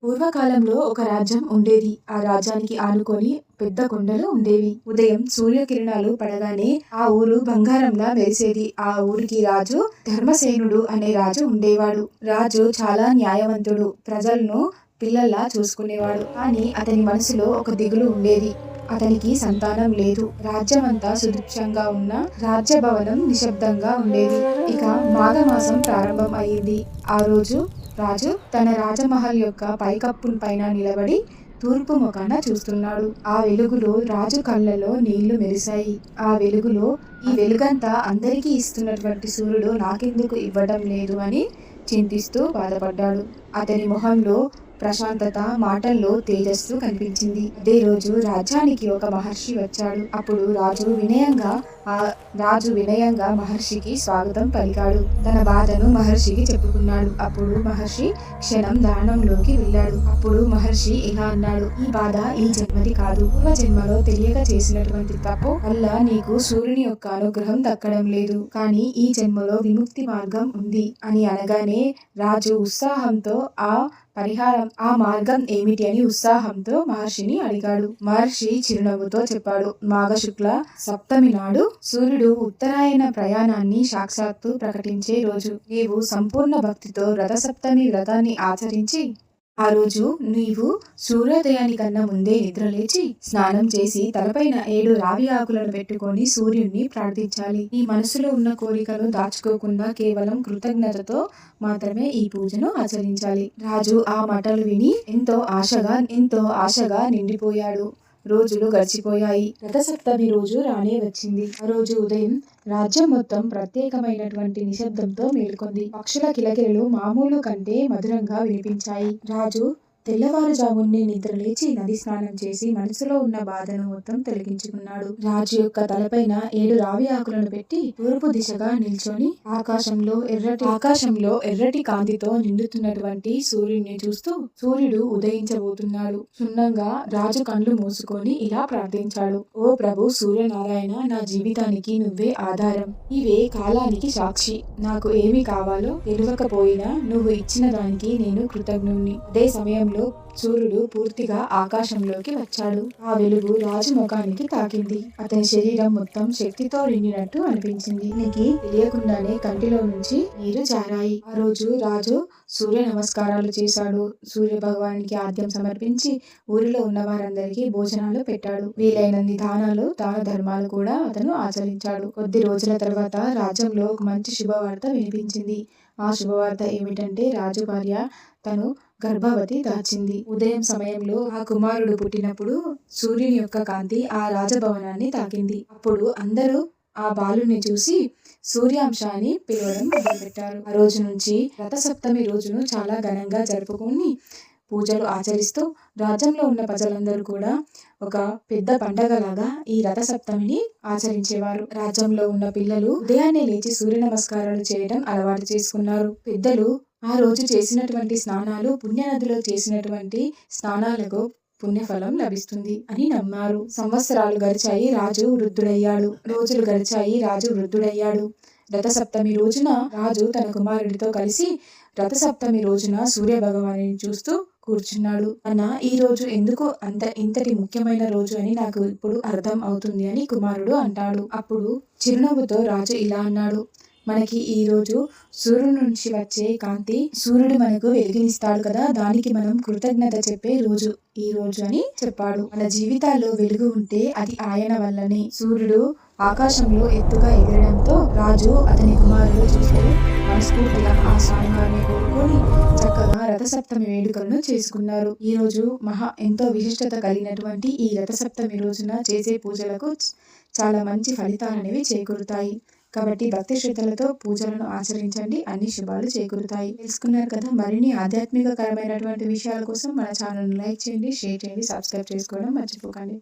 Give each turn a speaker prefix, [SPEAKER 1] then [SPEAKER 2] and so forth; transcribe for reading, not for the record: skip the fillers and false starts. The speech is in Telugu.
[SPEAKER 1] పూర్వకాలంలో ఒక రాజ్యం ఉండేది. ఆ రాజ్యానికి ఆనుకొని పెద్ద కొండలు ఉండేవి. ఉదయం సూర్యకిరణాలు పడగానే ఆ ఊరు బంగారంలా మెరిసేది. ఆ ఊరికి రాజు ధర్మసేనుడు అనే రాజు ఉండేవాడు. రాజు చాలా న్యాయవంతుడు. ప్రజలను పిల్లల్లా చూసుకునేవాడు. కానీ అతని మనసులో ఒక దిగులు ఉండేది. అతనికి సంతానం లేదు. రాజ్యమంతా సుభిక్షంగా ఉన్న రాజ్య భవనం నిశ్శబ్దంగా ఉండేది. ఇక మాఘమాసం ప్రారంభం అయింది. ఆ రోజు రాజు తన రాజమహల్ యొక్క పైకప్పు పైన నిలబడి తూర్పు ముఖాన చూస్తున్నాడు. ఆ వెలుగులో రాజు కళ్ళలో నీళ్లు మెరిశాయి. ఆ వెలుగులో ఈ వెలుగంతా అందరికీ ఇస్తున్నటువంటి సూర్యుడు నాకెందుకు ఇవ్వడం లేదు అని చింతిస్తూ బాధపడ్డాడు. అతని మొహంలో ప్రశాంతత, మాటల్లో తేజస్సు కనిపించింది. అదే రోజు రాజ్యానికి ఒక మహర్షి వచ్చాడు. అప్పుడు రాజు వినయంగా మహర్షికి స్వాగతం పలికాడు. తన బాధను మహర్షికి చెప్పుకున్నాడు. అప్పుడు మహర్షి క్షణం ధ్యానంలోకి వెళ్ళాడు. అప్పుడు మహర్షి ఇలా అన్నాడు, ఈ బాధ ఈ జన్మది కాదు. పూర్వ జన్మలో తెలియక చేసినటువంటి తప్పు వల్ల నీకు సూర్యుని యొక్క అనుగ్రహం దక్కడం లేదు. కానీ ఈ జన్మలో విముక్తి మార్గం ఉంది అని అనగానే రాజు ఉత్సాహంతో ఆ మార్గం ఏమిటి అని ఉత్సాహంతో మహర్షిని అడిగాడు. మహర్షి చిరునవ్వుతో చెప్పాడు, మాఘశుక్ల సప్తమి నాడు సూర్యుడు ఉత్తరాయణ ప్రయాణాన్ని సాక్షాత్తు ప్రకటించే రోజు. నీవు సంపూర్ణ భక్తితో రథసప్తమి వ్రతాన్ని ఆచరించి ఆ రోజు నీవు సూర్యోదయానికన్నా ముందే నిద్రలేచి స్నానం చేసి తలపైన 7 రావి ఆకులను పెట్టుకొని సూర్యుడిని ప్రార్థించాలి. నీ మనసులో ఉన్న కోరికను దాచుకోకుండా కేవలం కృతజ్ఞతతో మాత్రమే ఈ పూజను ఆచరించాలి. రాజు ఆ మాటలు విని ఎంతో ఆశగా నిండిపోయాడు. రోజులు గడిచిపోయాయి. రథసప్తమి రోజు రానే వచ్చింది. ఆ రోజు ఉదయం రాజ్యం మొత్తం ప్రత్యేకమైనటువంటి నిశ్శబ్దంతో మేల్కొంది. పక్షుల కిలకిలలు మామూలు కంటే మధురంగా వినిపించాయి. రాజు తెల్లవారుజామునే నిద్రలేచి నది స్నానం చేసి మనసులో ఉన్న బాధను మొత్తం తొలగించుకున్నాడు. రాజు యొక్క తలపైన 7 రావి ఆకులను పెట్టి తూర్పు దిశగా నిల్చొని ఆకాశంలో ఎర్రటి కాంతితో నిండుతున్నటువంటి సూర్యుడిని చూస్తూ సూర్యుడు ఉదయించబోతున్నాడు. సున్నంగా రాజు కళ్ళు మూసుకొని ఇలా ప్రార్థించాడు, ఓ ప్రభు సూర్యనారాయణ, నా జీవితానికి నువ్వే ఆధారం. ఇవే కాలానికి సాక్షి. నాకు ఏమి కావాలో తెలియకపోయినా నువ్వు ఇచ్చిన దానికి నేను కృతజ్ఞుణ్ణి. అదే సమయంలో సూర్యుడు పూర్తిగా ఆకాశంలోకి వచ్చాడు. ఆ వెలుగు రాజు ముఖానికి తాకింది. అతని శరీరం మొత్తం శక్తితో నిండినట్టు అనిపించింది. నీకు తెలియకుండానే కంటిలో నుంచి నీరు జారాయి. ఆ రోజు రాజు సూర్య నమస్కారాలు చేశాడు. సూర్య భగవానికి ఆద్యం సమర్పించి ఊరిలో ఉన్న వారందరికీ భోజనాలు పెట్టాడు. వీలైనన్ని దాన ధర్మాలు కూడా అతను ఆచరించాడు. కొద్ది రోజుల తర్వాత రాజ్యంలో ఒక మంచి శుభవార్త వినిపించింది. ఆ శుభవార్త ఏమిటంటే రాజు భార్య తను గర్భవతి దాచింది. ఉదయం సమయంలో ఆ కుమారుడు పుట్టినప్పుడు సూర్యుని యొక్క కాంతి ఆ రాజభవనాన్ని తాకింది. అప్పుడు అందరూ ఆ బాలుని చూసి సూర్యాంశ అని పిలవడం మొదలుపెట్టారు. ఆ రోజు నుంచి రథసప్తమి రోజును చాలా ఘనంగా జరుపుకొని పూజలు ఆచరిస్తూ రాజ్యంలో ఉన్న ప్రజలందరూ కూడా ఒక పెద్ద పండగలాగా ఈ రథసప్తమిని ఆచరించేవారు. రాజ్యంలో ఉన్న పిల్లలు ఉదయాన్నే లేచి సూర్య నమస్కారాలు చేయడం అలవాటు చేసుకున్నారు. పెద్దలు ఆ రోజు చేసినటువంటి స్నానాలు పుణ్యనదిలో చేసినటువంటి స్నానాలకు పుణ్యఫలం లభిస్తుంది అని నమ్మారు. సంవత్సరాలు గడిచాయి, రాజు వృద్ధుడయ్యాడు. రోజులు గడిచాయి, రాజు వృద్ధుడయ్యాడు. రథసప్తమి రోజున రాజు తన కుమారుడితో కలిసి రథసప్తమి రోజున సూర్య భగవానుని చూస్తూ కూర్చున్నాడు. ఈ రోజు ఎందుకు ఇంతటి ముఖ్యమైన రోజు అని నాకు ఇప్పుడు అర్థం అవుతుంది అని కుమారుడు అంటాడు. అప్పుడు చిరునవ్వుతో రాజు ఇలా అన్నాడు, మనకి ఈ రోజు సూర్యుడి నుంచి వచ్చే కాంతి, సూర్యుడు మనకు వెలుగునిస్తాడు కదా, దానికి మనం కృతజ్ఞత చెప్పే రోజు ఈ రోజు అని చెప్పాడు. మన జీవితాల్లో వెలుగు ఉంటే అది ఆయన వల్లనే. సూర్యుడు ఆకాశంలో ఎత్తుగా ఎగరడంతో రాజు అతని కుమారుడు చూస్తూ మనస్ఫూర్తిగా ఆ స్వామివారిని కోరుకొని చక్కగా రథసప్తమి వేడుకలను చేసుకున్నారు. ఈ రోజు ఎంతో విశిష్టత కలిగినటువంటి ఈ రథసప్తమి రోజున చేసే పూజలకు చాలా మంచి ఫలితాలు అనేవి చేకూరుతాయి. కాబట్టి భక్తి శ్రద్ధలతో పూజలను ఆచరించండి, అన్ని శుభాలు చేకూరుతాయి. తెలుసుకున్నారు కదా. మరిన్ని ఆధ్యాత్మికకరమైనటువంటి విషయాల కోసం మన ఛానల్ని లైక్ చేయండి, షేర్ చేయండి, సబ్స్క్రైబ్ చేసుకోవడం మర్చిపోకండి.